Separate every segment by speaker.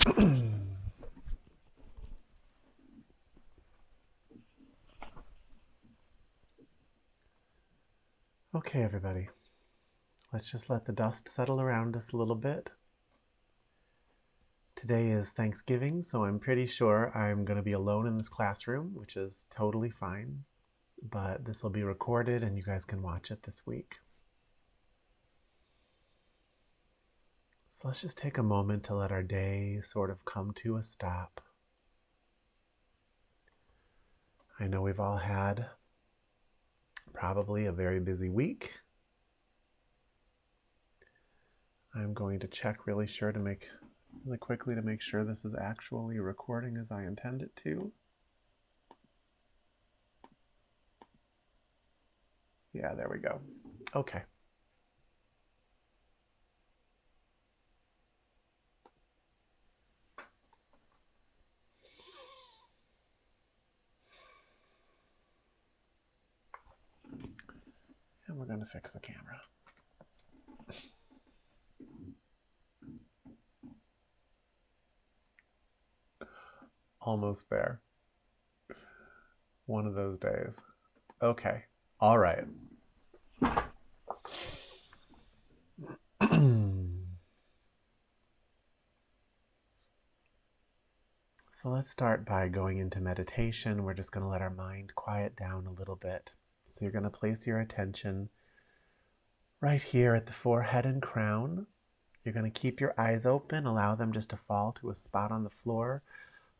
Speaker 1: Okay, everybody. Let's just let the dust settle around us a little bit. Today is Thanksgiving, so I'm pretty sure I'm going to be alone in this classroom, which is totally fine. But this will be recorded and you guys can watch it this week. So let's just take a moment to let our day sort of come to a stop. I know we've all had probably a very busy week. I'm going to check really quickly to make sure this is actually recording as I intend it to. Yeah, there we go. Okay. And we're going to fix the camera. Almost there. One of those days. Okay. All right. So let's start by going into meditation. We're just going to let our mind quiet down a little bit. So you're going to place your attention right here at the forehead and crown. You're going to keep your eyes open, allow them just to fall to a spot on the floor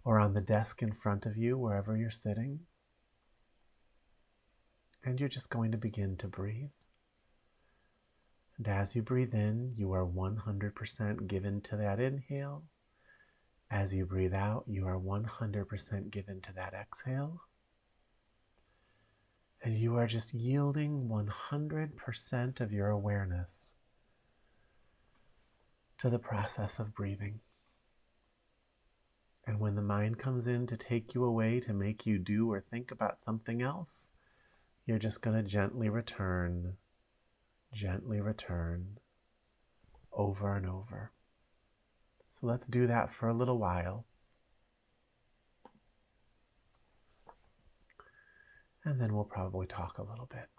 Speaker 1: or on the desk in front of you, wherever you're sitting. And you're just going to begin to breathe. And as you breathe in, you are 100% given to that inhale. As you breathe out, you are 100% given to that exhale. And you are just yielding 100% of your awareness to the process of breathing. And when the mind comes in to take you away, to make you do or think about something else, you're just going to gently return over and over. So let's do that for a little while. And then we'll probably talk a little bit.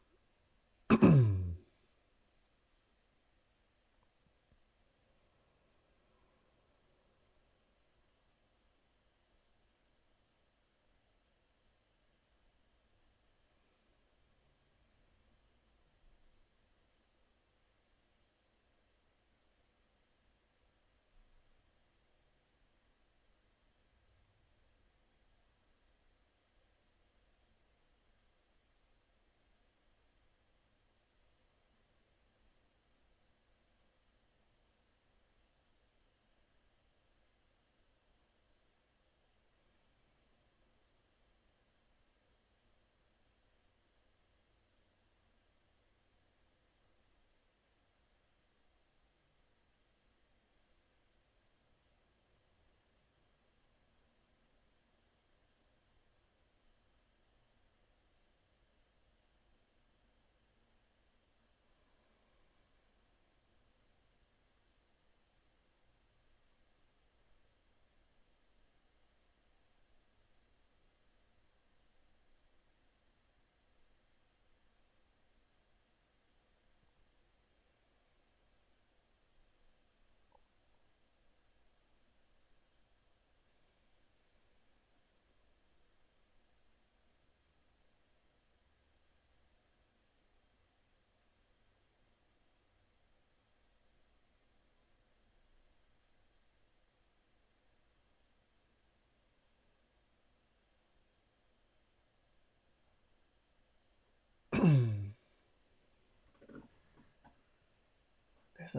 Speaker 1: There's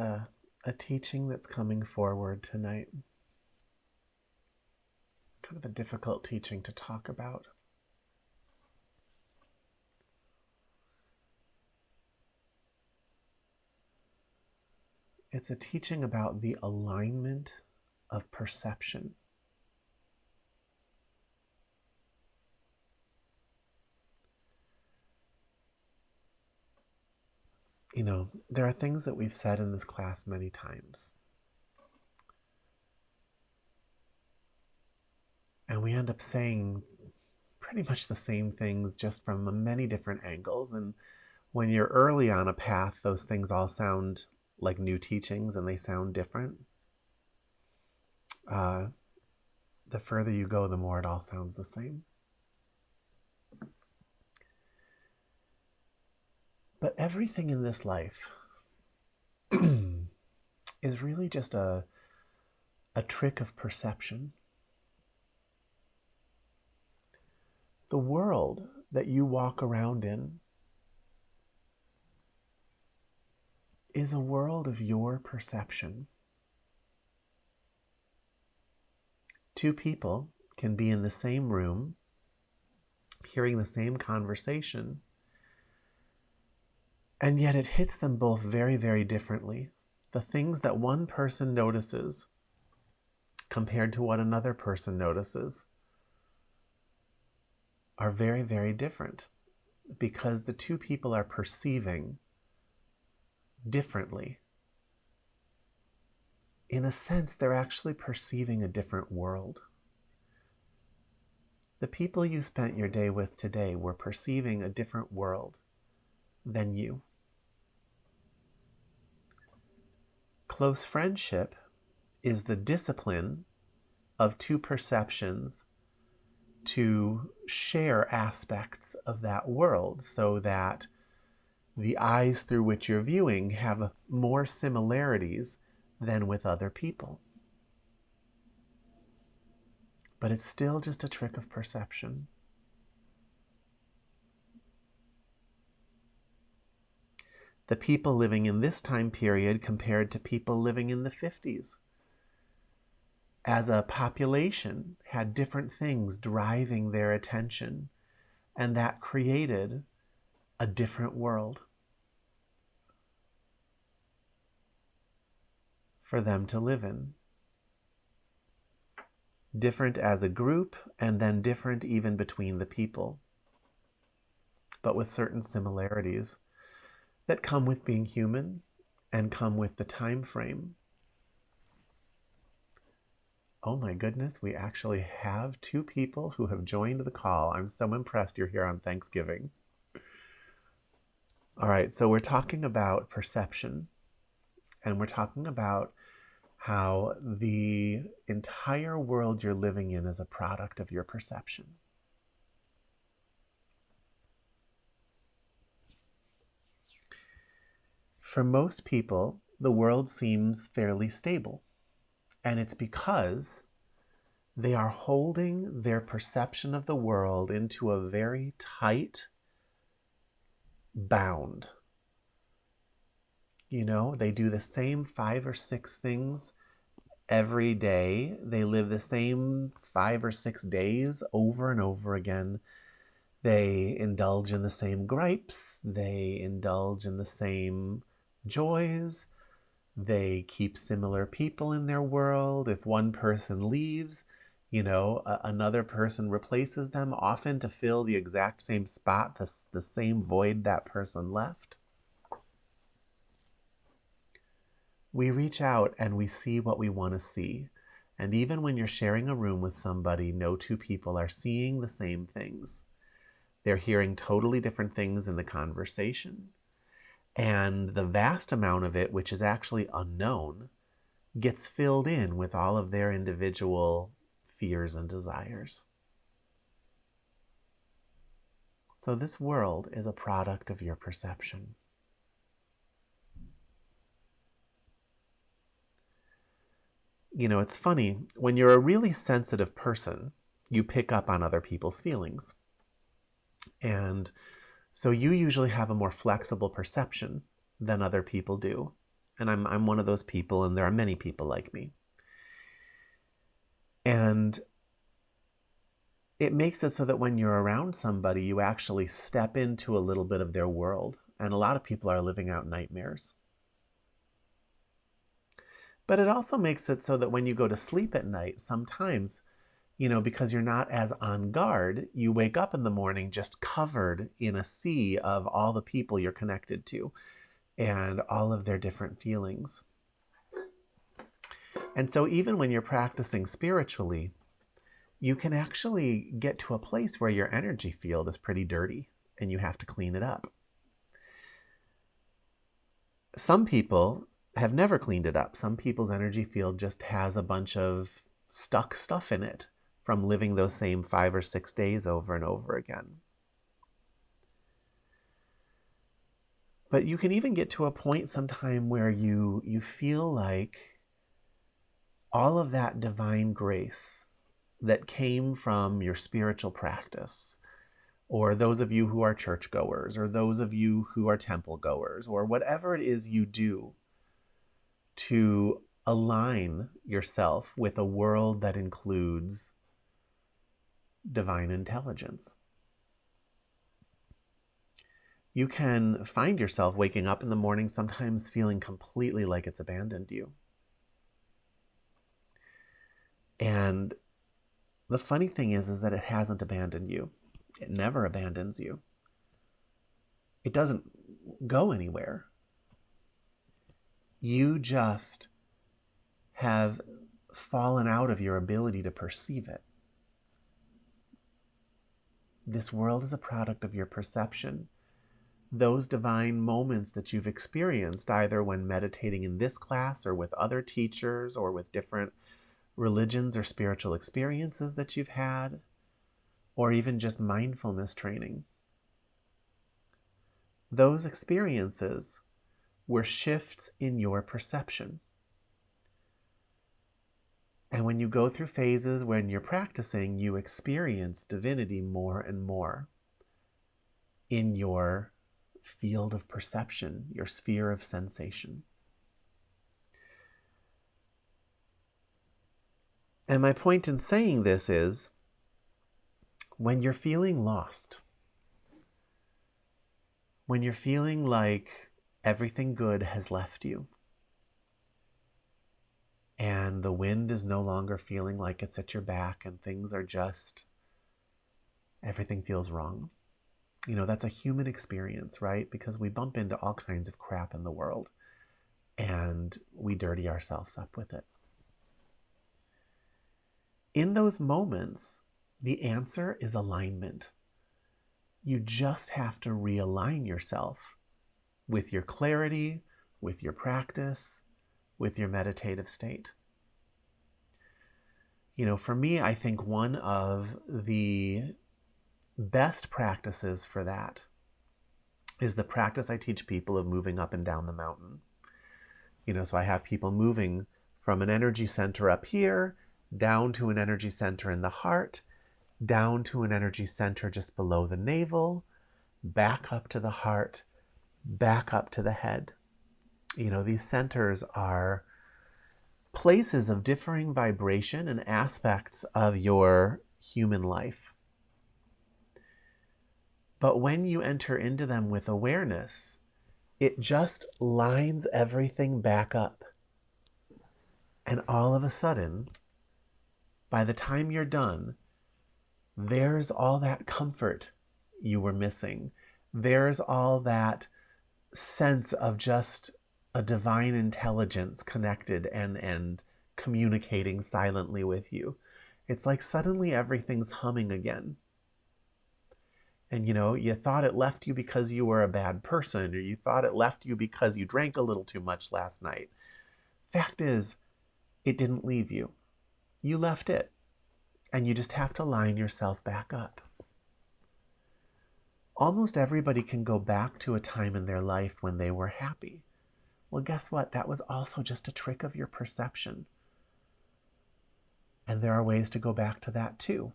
Speaker 1: a teaching that's coming forward tonight. Kind of a difficult teaching to talk about. It's a teaching about the alignment of perception. You know, there are things that we've said in this class many times. And we end up saying pretty much the same things just from many different angles. And when you're early on a path, those things all sound like new teachings and they sound different. The further you go, the more it all sounds the same. But everything in this life is really just a trick of perception. The world that you walk around in is a world of your perception. Two people can be in the same room, hearing the same conversation, and yet it hits them both very, very differently. The things that one person notices compared to what another person notices are very, very different because the two people are perceiving differently. In a sense, they're actually perceiving a different world. The people you spent your day with today were perceiving a different world than you. Close friendship is the discipline of two perceptions to share aspects of that world so that the eyes through which you're viewing have more similarities than with other people. But it's still just a trick of perception. The people living in this time period compared to people living in the 50s, as a population, had different things driving their attention, and that created a different world for them to live in. Different as a group, and then different even between the people, but with certain similarities that come with being human and come with the time frame. Oh my goodness, we actually have two people who have joined the call. I'm so impressed you're here on Thanksgiving. All right, so we're talking about perception, and we're talking about how the entire world you're living in is a product of your perception. For most people, the world seems fairly stable, and it's because they are holding their perception of the world into a very tight bound. You know, they do the same 5 or 6 things every day. They live the same 5 or 6 days over and over again. They indulge in the same gripes. They indulge in the same joys. They keep similar people in their world. If one person leaves, you know, another person replaces them, often to fill the exact same spot, the same void that person left. We reach out and we see what we want to see. And even when you're sharing a room with somebody, no two people are seeing the same things. They're hearing totally different things in the conversation. And the vast amount of it, which is actually unknown, gets filled in with all of their individual fears and desires. So this world is a product of your perception. You know, it's funny, when you're a really sensitive person, you pick up on other people's feelings. And so you usually have a more flexible perception than other people do. And I'm one of those people, and there are many people like me. And it makes it so that when you're around somebody, you actually step into a little bit of their world. And a lot of people are living out nightmares. But it also makes it so that when you go to sleep at night, sometimes, you know, because you're not as on guard, you wake up in the morning just covered in a sea of all the people you're connected to and all of their different feelings. And so even when you're practicing spiritually, you can actually get to a place where your energy field is pretty dirty and you have to clean it up. Some people have never cleaned it up. Some people's energy field just has a bunch of stuck stuff in it from living those same 5 or 6 days over and over again. But you can even get to a point sometime where you feel like all of that divine grace that came from your spiritual practice, or those of you who are churchgoers, or those of you who are temple goers, or whatever it is you do to align yourself with a world that includes divine intelligence. You can find yourself waking up in the morning sometimes feeling completely like it's abandoned you. And the funny thing is that it hasn't abandoned you. It never abandons you. It doesn't go anywhere. You just have fallen out of your ability to perceive it. This world is a product of your perception. Those divine moments that you've experienced, either when meditating in this class or with other teachers or with different religions or spiritual experiences that you've had, or even just mindfulness training. Those experiences were shifts in your perception. And when you go through phases when you're practicing, you experience divinity more and more in your field of perception, your sphere of sensation. And my point in saying this is, when you're feeling lost, when you're feeling like everything good has left you, and the wind is no longer feeling like it's at your back, and things are just, everything feels wrong. You know, that's a human experience, right? Because we bump into all kinds of crap in the world, and we dirty ourselves up with it. In those moments, the answer is alignment. You just have to realign yourself with your clarity, with your practice, with your meditative state. You know, for me, I think one of the best practices for that is the practice I teach people of moving up and down the mountain. You know, so I have people moving from an energy center up here, down to an energy center in the heart, down to an energy center just below the navel, back up to the heart, back up to the head. You know, these centers are places of differing vibration and aspects of your human life. But when you enter into them with awareness, it just lines everything back up. And all of a sudden, by the time you're done, there's all that comfort you were missing. There's all that sense of just a divine intelligence connected and communicating silently with you. It's like suddenly everything's humming again. And you know, you thought it left you because you were a bad person, or you thought it left you because you drank a little too much last night. Fact is, it didn't leave you. You left it. And you just have to line yourself back up. Almost everybody can go back to a time in their life when they were happy. Well, guess what? That was also just a trick of your perception. And there are ways to go back to that too.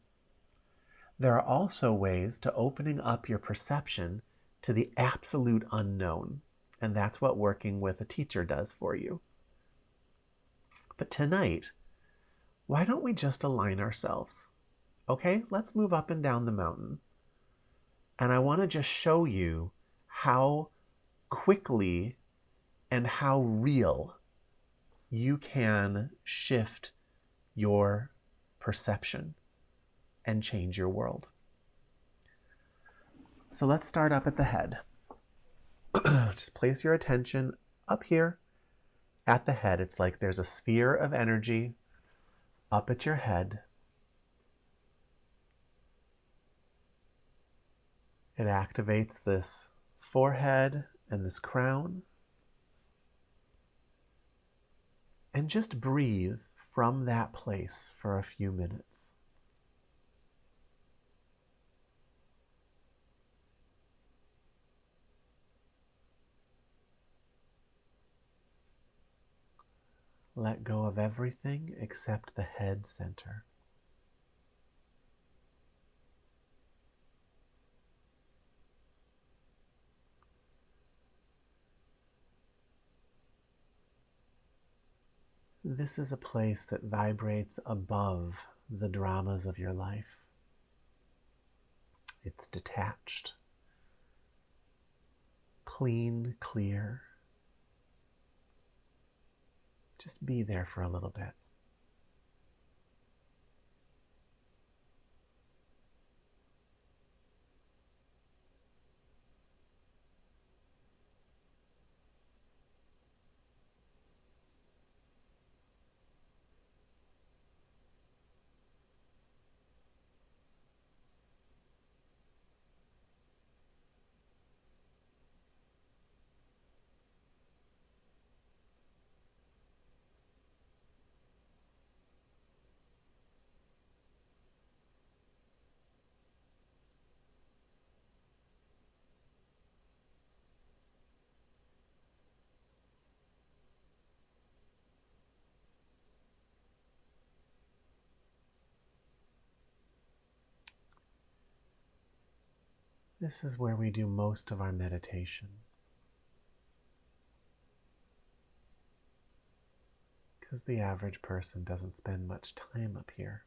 Speaker 1: There are also ways to opening up your perception to the absolute unknown. And that's what working with a teacher does for you. But tonight, why don't we just align ourselves? Okay, let's move up and down the mountain. And I want to just show you how quickly and how real you can shift your perception and change your world. So let's start up at the head. Just place your attention up here at the head. It's like there's a sphere of energy up at your head. It activates this forehead and this crown. And just breathe from that place for a few minutes. Let go of everything except the head center. This is a place that vibrates above the dramas of your life. It's detached, clean, clear. Just be there for a little bit. This is where we do most of our meditation, because the average person doesn't spend much time up here.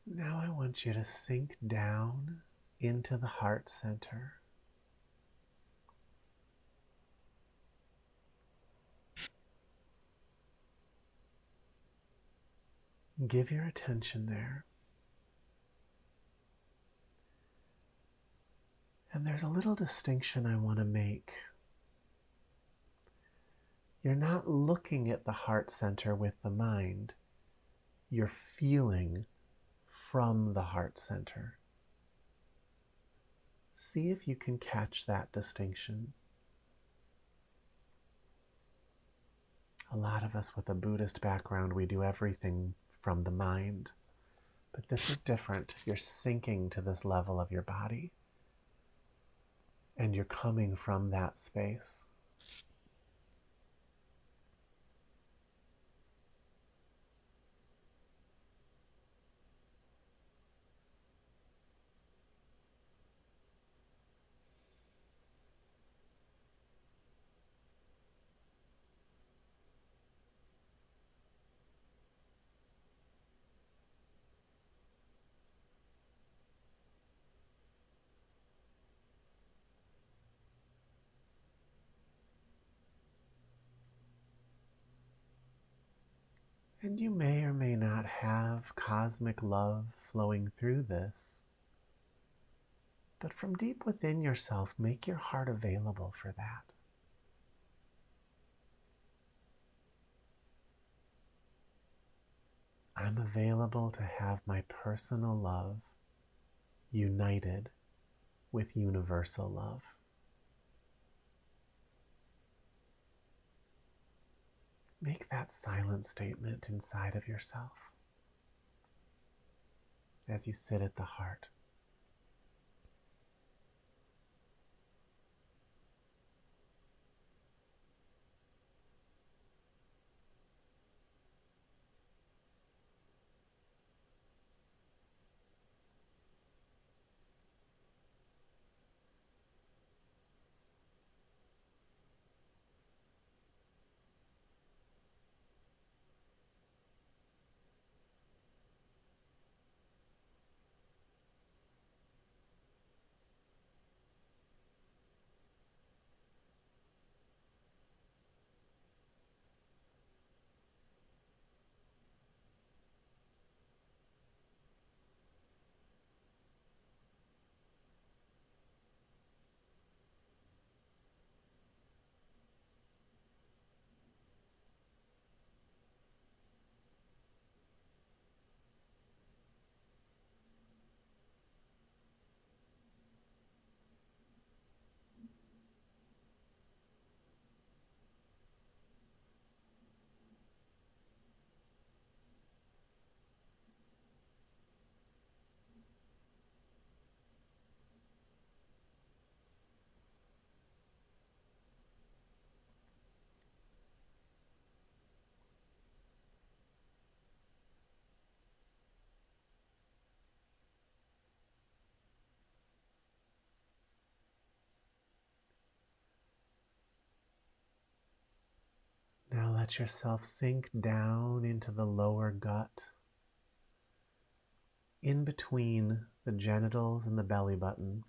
Speaker 1: Now I want you to sink down into the heart center. Give your attention there. And there's a little distinction I want to make. You're not looking at the heart center with the mind. You're feeling from the heart center. See if you can catch that distinction. A lot of us with a Buddhist background, we do everything from the mind. But this is different. You're sinking to this level of your body. And you're coming from that space. And you may or may not have cosmic love flowing through this. But from deep within yourself, make your heart available for that. I'm available to have my personal love united with universal love. Make that silent statement inside of yourself as you sit at the heart. let yourself sink down into the lower gut, in between the genitals and the belly button.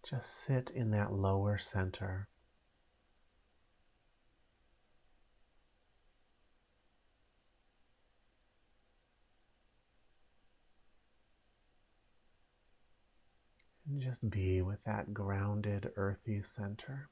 Speaker 1: Just sit in that lower center. And just be with that grounded, earthy center.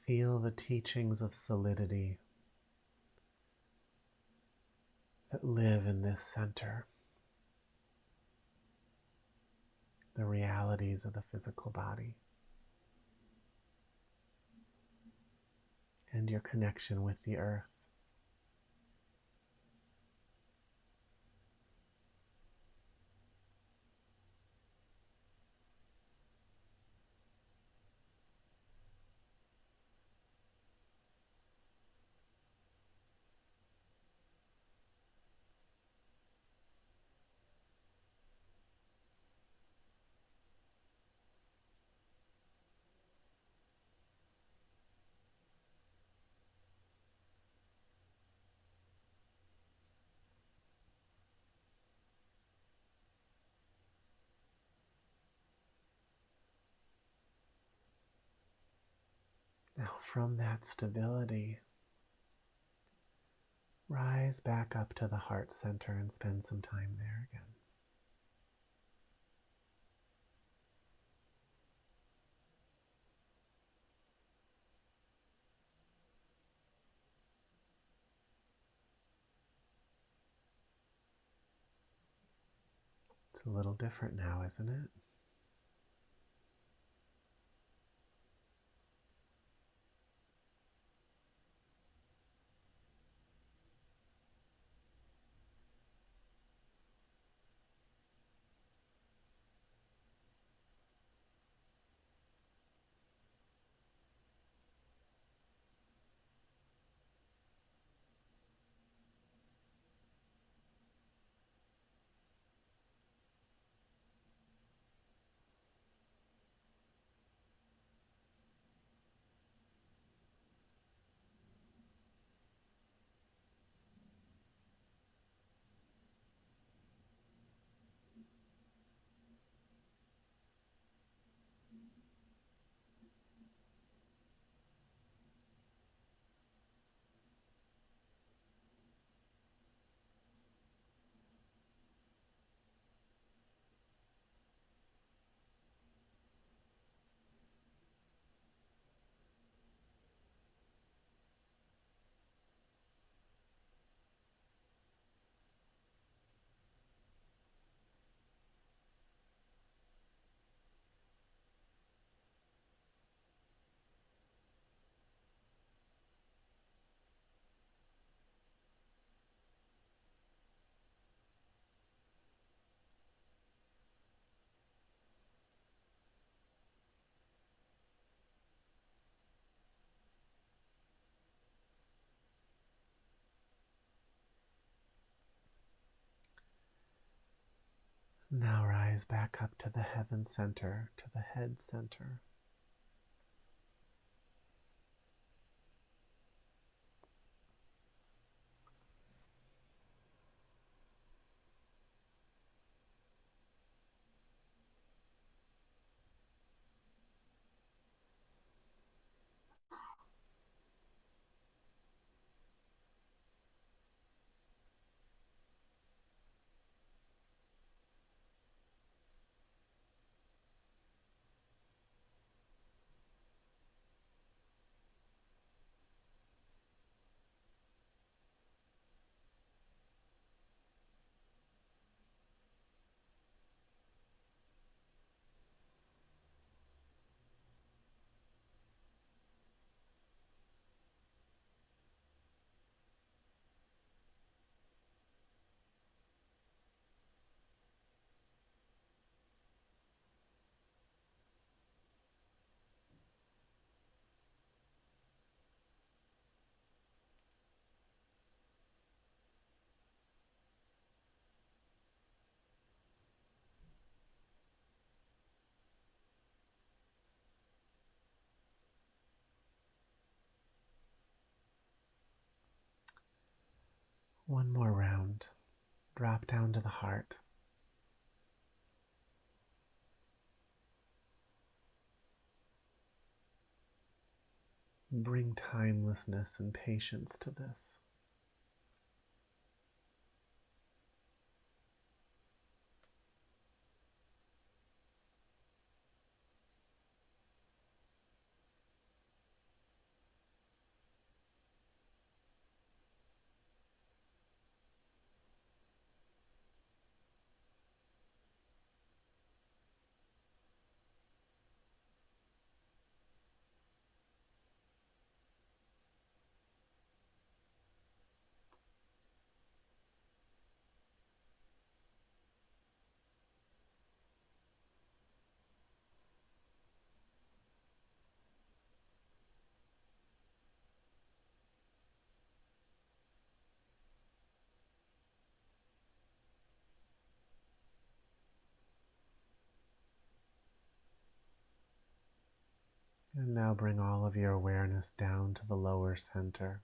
Speaker 1: Feel the teachings of solidity that live in this center, the realities of the physical body, and your connection with the earth. Now, from that stability, rise back up to the heart center and spend some time there again. It's a little different now, isn't it? Now rise back up to the heaven center, to the head center. One more round. Drop down to the heart. Bring timelessness and patience to this. And now bring all of your awareness down to the lower center.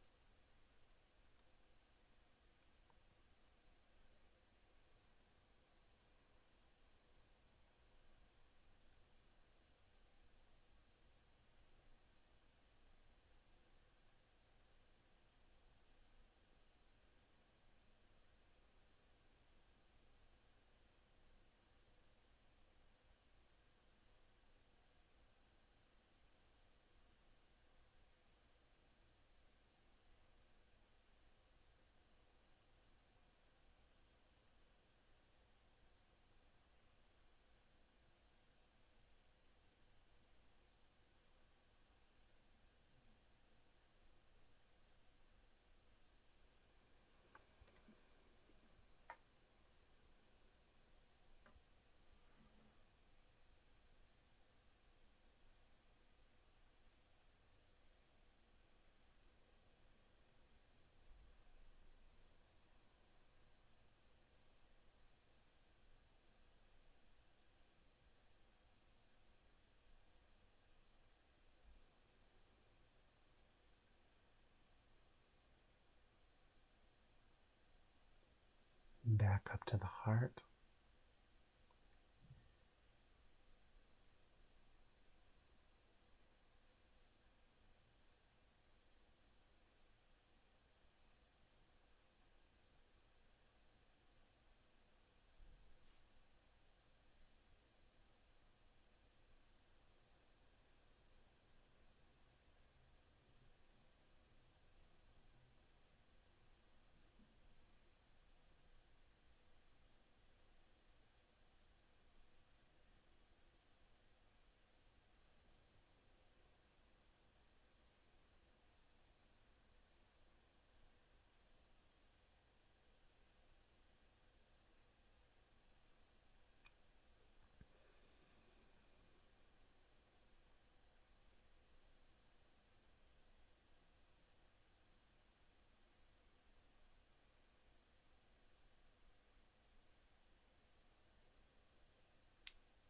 Speaker 1: Back up to the heart.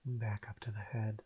Speaker 1: Back up to the head.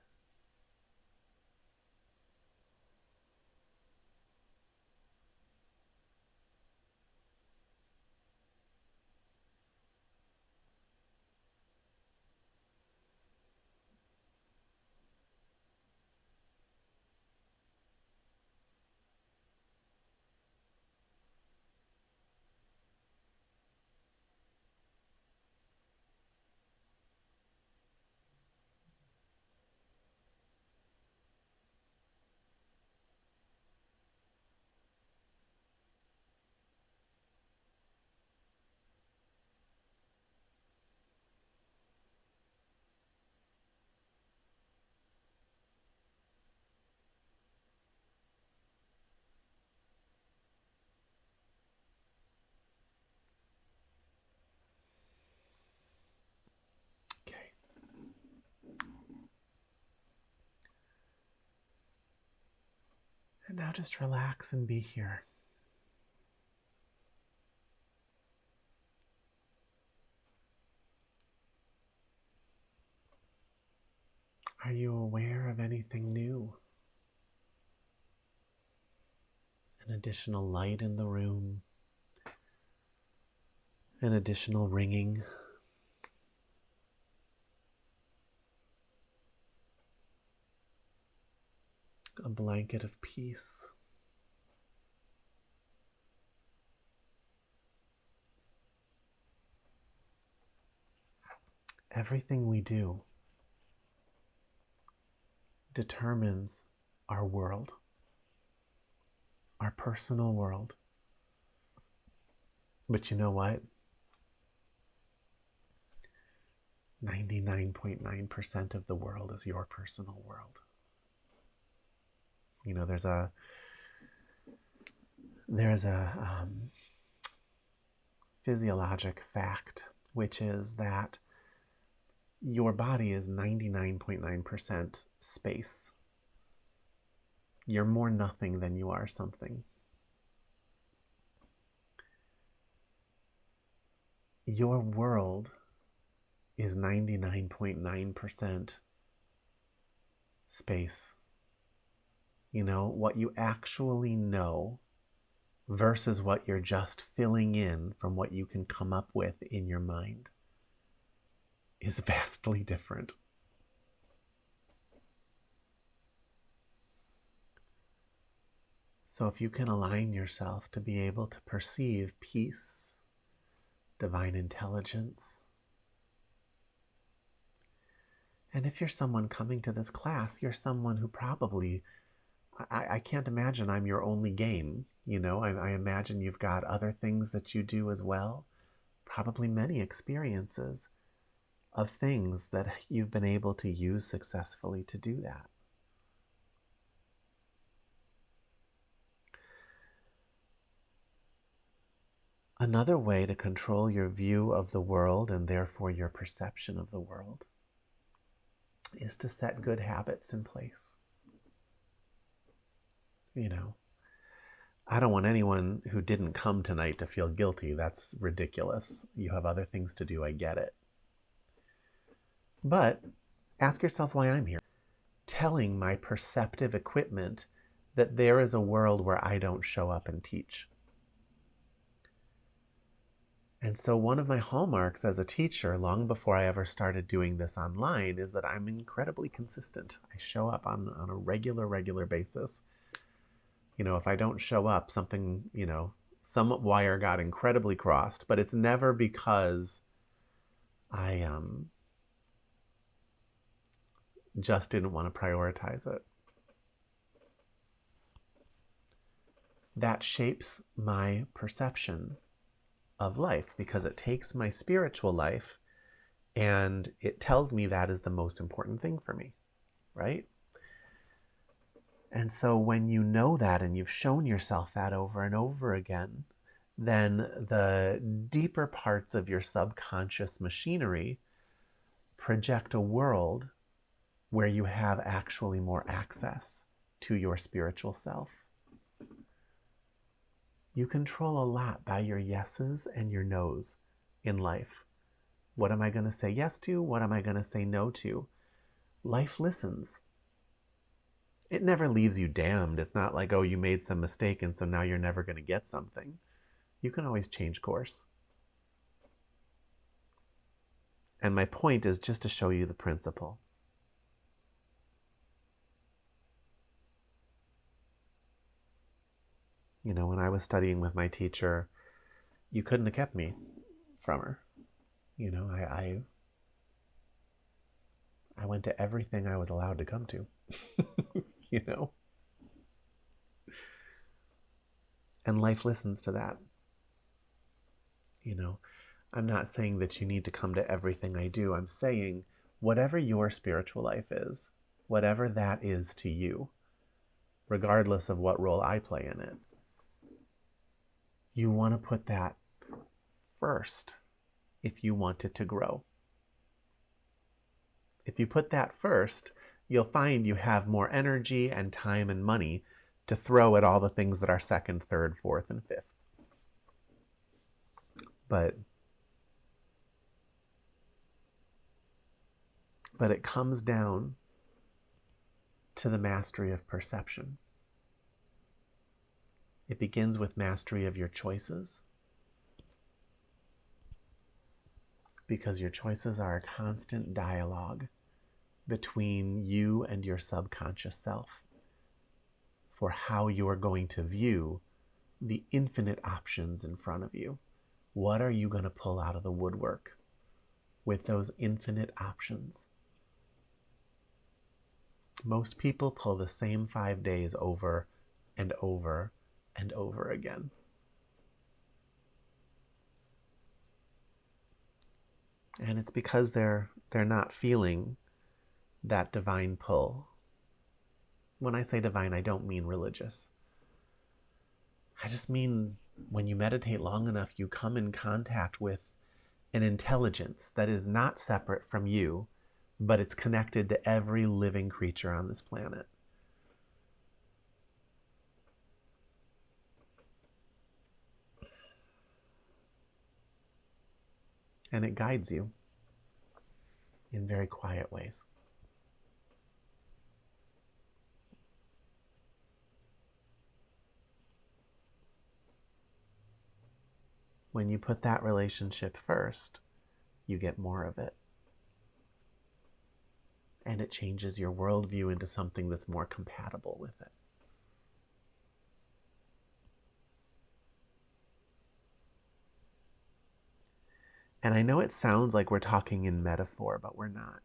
Speaker 1: Okay. And now just relax and be here. Are you aware of anything new? An additional light in the room? An additional ringing. A blanket of peace. Everything we do determines our world, our personal world. But you know what? 99.9% of the world is your personal world. You know, there's a physiologic fact, which is that your body is 99.9% space. You're more nothing than you are something. Your world is 99.9% space. You know, what you actually know versus what you're just filling in from what you can come up with in your mind is vastly different. So if you can align yourself to be able to perceive peace, divine intelligence, and if you're someone coming to this class, you're someone who probably, I can't imagine I'm your only game. You know, I imagine you've got other things that you do as well. Probably many experiences of things that you've been able to use successfully to do that. Another way to control your view of the world and therefore your perception of the world is to set good habits in place. You know, I don't want anyone who didn't come tonight to feel guilty. That's ridiculous. You have other things to do, I get it. But ask yourself why I'm here. Telling my perceptive equipment that there is a world where I don't show up and teach. And so one of my hallmarks as a teacher, long before I ever started doing this online, is that I'm incredibly consistent. I show up on a regular basis. You know, if I don't show up, something, you know, some wire got incredibly crossed, but it's never because I just didn't want to prioritize it. That shapes my perception of life because it takes my spiritual life and it tells me that is the most important thing for me, right? And so when you know that and you've shown yourself that over and over again, then the deeper parts of your subconscious machinery project a world where you have actually more access to your spiritual self. You control a lot by your yeses and your nos in life. What am I going to say yes to? What am I going to say no to? Life listens. It never leaves you damned. It's not like, oh, you made some mistake and so now you're never going to get something. You can always change course. And my point is just to show you the principle. You know, when I was studying with my teacher, you couldn't have kept me from her. You know, I went to everything I was allowed to come to, you know. And life listens to that. You know, I'm not saying that you need to come to everything I do. I'm saying whatever your spiritual life is, whatever that is to you, regardless of what role I play in it, you want to put that first if you want it to grow. If you put that first, you'll find you have more energy and time and money to throw at all the things that are second, third, fourth, and fifth. But it comes down to the mastery of perception. It begins with mastery of your choices. because your choices are a constant dialogue between you and your subconscious self for how you are going to view the infinite options in front of you. What are you going to pull out of the woodwork with those infinite options? Most people pull the same 5 days over and over and over again. And it's because they're not feeling that divine pull. When I say divine, I don't mean religious. I just mean when you meditate long enough, you come in contact with an intelligence that is not separate from you, but it's connected to every living creature on this planet. And it guides you in very quiet ways. When you put that relationship first, you get more of it. And it changes your worldview into something that's more compatible with it. And I know it sounds like we're talking in metaphor, but we're not.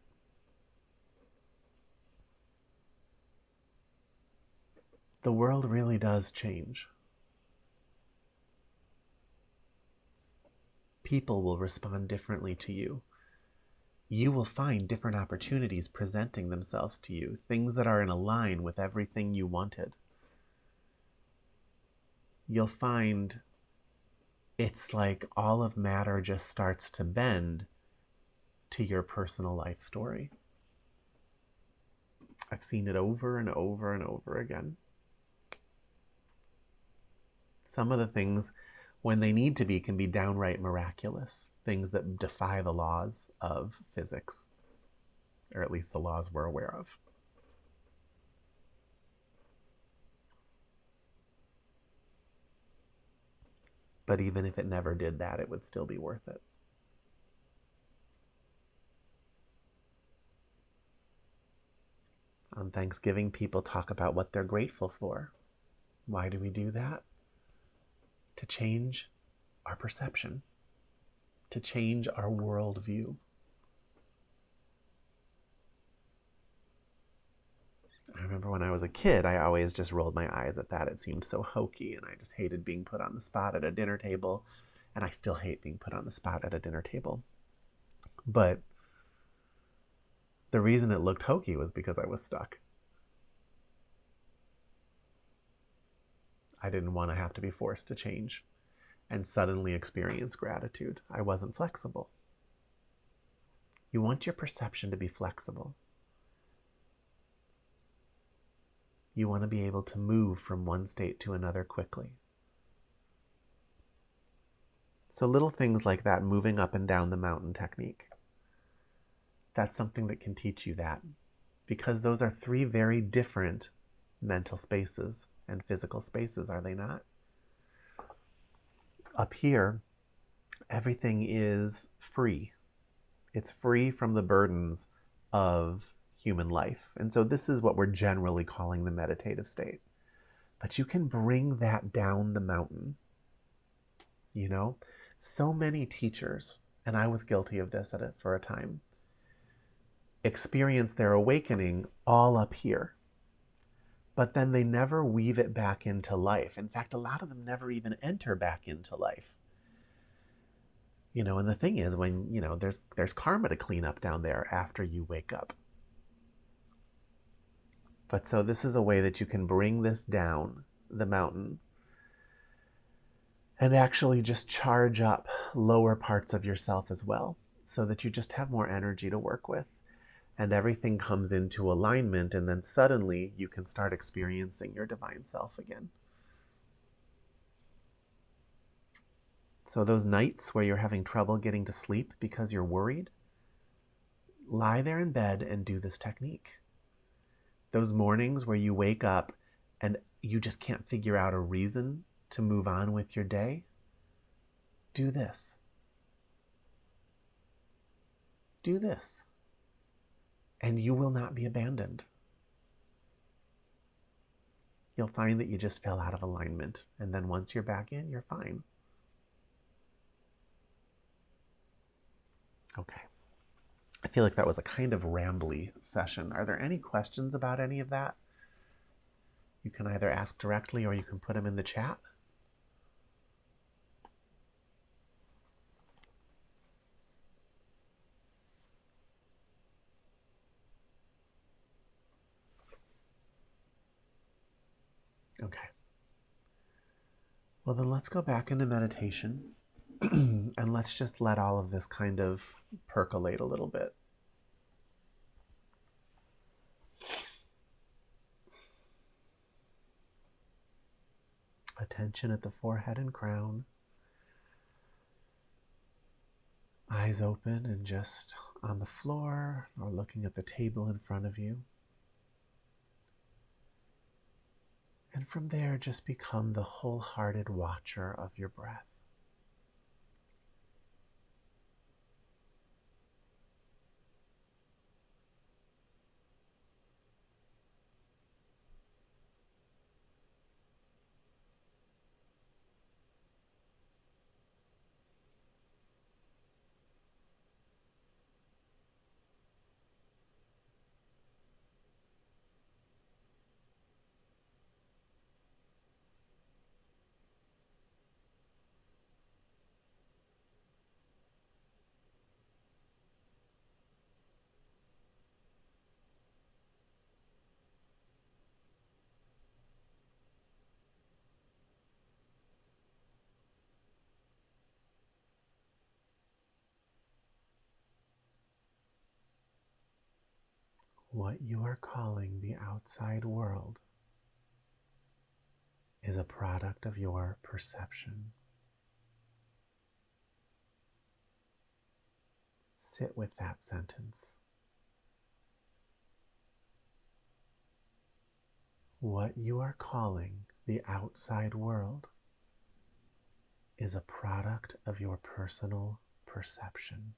Speaker 1: The world really does change. People will respond differently to you. You will find different opportunities presenting themselves to you, things that are in line with everything you wanted. You'll find it's like all of matter just starts to bend to your personal life story. I've seen it over and over and over again. Some of the things, when they need to be, can be downright miraculous, things that defy the laws of physics, or at least the laws we're aware of. But even if it never did that, it would still be worth it. On Thanksgiving, people talk about what they're grateful for. Why do we do that? To change our perception, to change our worldview. I remember when I was a kid, I always just rolled my eyes at that. It seemed so hokey, and I just hated being put on the spot at a dinner table, and I still hate being put on the spot at a dinner table. But the reason it looked hokey was because I was stuck. I didn't want to have to be forced to change and suddenly experience gratitude. I wasn't flexible. You want your perception to be flexible. You want to be able to move from one state to another quickly. So little things like that, moving up and down the mountain technique, that's something that can teach you that, because those are three very different mental spaces and physical spaces, are they not? Up here, everything is free. It's free from the burdens of human life. And so this is what we're generally calling the meditative state. But you can bring that down the mountain. You know, so many teachers, and I was guilty of this for a time, experience their awakening all up here. But then they never weave it back into life. In fact, a lot of them never even enter back into life. You know, and the thing is, when, you know, there's karma to clean up down there after you wake up. But so this is a way that you can bring this down the mountain and actually just charge up lower parts of yourself as well, so that you just have more energy to work with. And everything comes into alignment, and then suddenly you can start experiencing your divine self again. So those nights where you're having trouble getting to sleep because you're worried, lie there in bed and do this technique. Those mornings where you wake up and you just can't figure out a reason to move on with your day, do this. do this, and you will not be abandoned. You'll find that you just fell out of alignment, and then once you're back in, you're fine. Okay. I feel like that was a kind of rambly session. Are there any questions about any of that? You can either ask directly or you can put them in the chat. Okay. Well, then let's go back into meditation and let's just let all of this kind of percolate a little bit. Attention at the forehead and crown. Eyes open and just on the floor or looking at the table in front of you. And from there, just become the wholehearted watcher of your breath. What you are calling the outside world is a product of your perception. Sit with that sentence. What you are calling the outside world is a product of your personal perception.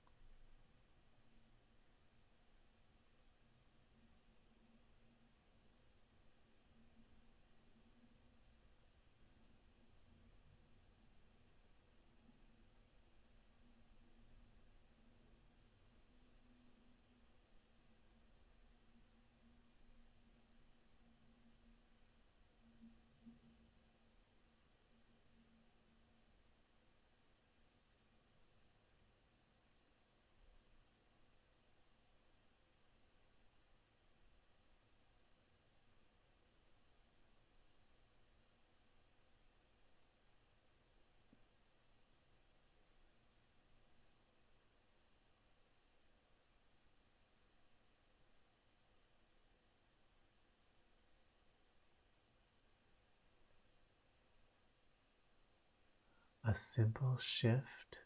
Speaker 1: A simple shift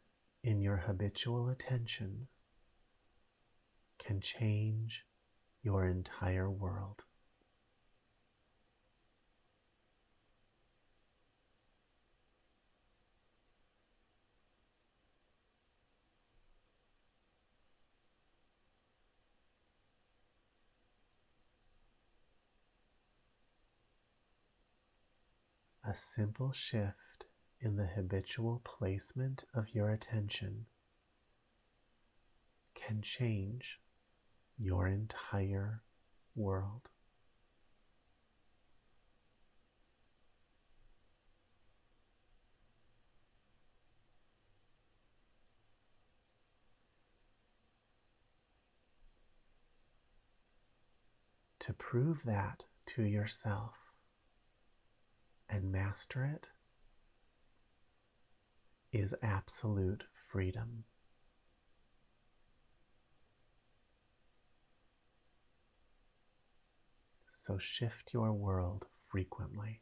Speaker 1: in your habitual attention can change your entire world. A simple shift in the habitual placement of your attention can change your entire world. To prove that to yourself and master it is absolute freedom. So shift your world frequently.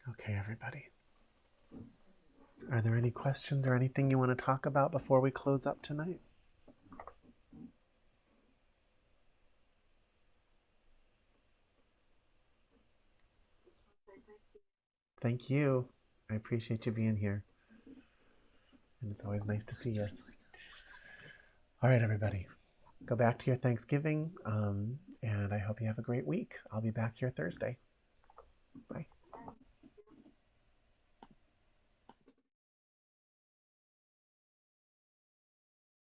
Speaker 1: Okay, everybody. Are there any questions or anything you want to talk about before we close up tonight? Thank you. I appreciate you being here. And it's always nice to see you. All right, everybody. Go back to your Thanksgiving, and I hope you have a great week. I'll be back here Thursday. Bye.